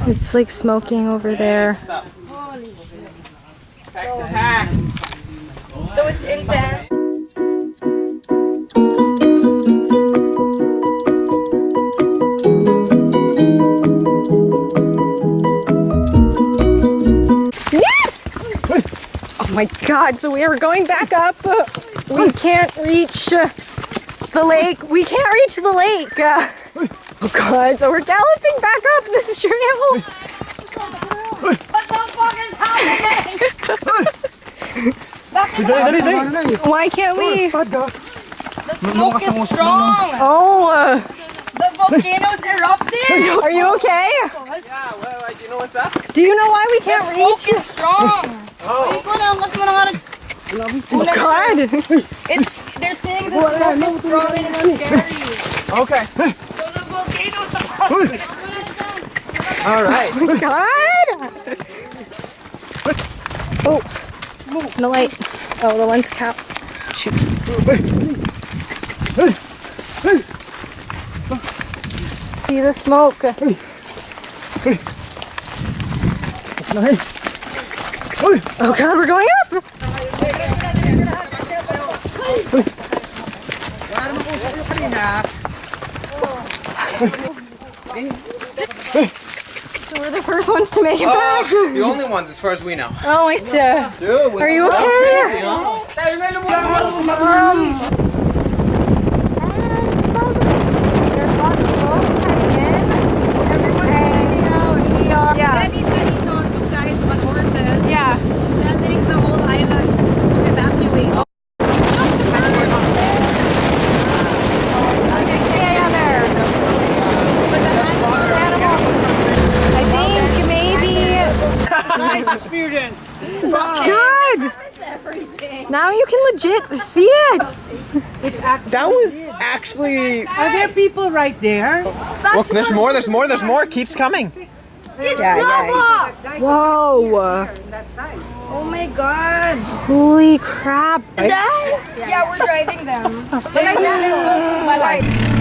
It's like smoking over there. Holy shit. So it's intense. Oh my god, so we are going back up. We can't reach the lake. We can't reach the lake. Oh god, so we're galloping back up this trail. What the fuck is happening? Why can't we? The smoke is strong. Oh, The volcano's erupting. are you okay? Yeah, well, you know what's up? Do you know why we The can't smoke reach? is strong. Oh. Oh god. It's, they're saying the smoke is strong and it's scary. Okay. So the volcano's All right. God. Oh, no light. Oh, the one's capped. Shoot. See the smoke. Oh god, we're going up! So we're the first ones to make it back. The only ones, as far as we know. Oh, it's Dude, are you okay? There's lots of boats coming in. Everyone's hanging out. Yeah. Then he said he saw two guys on horses. Yeah. Telling the whole island to evacuate. Yeah, there. But the animals. I think maybe. Nice experience. God. Now you can legit see it. That was actually. Are there people right there? Look, there's more. There's more. There's more. It keeps coming. Whoa. Oh my god. Holy crap. Yeah, we're driving them. They're like that.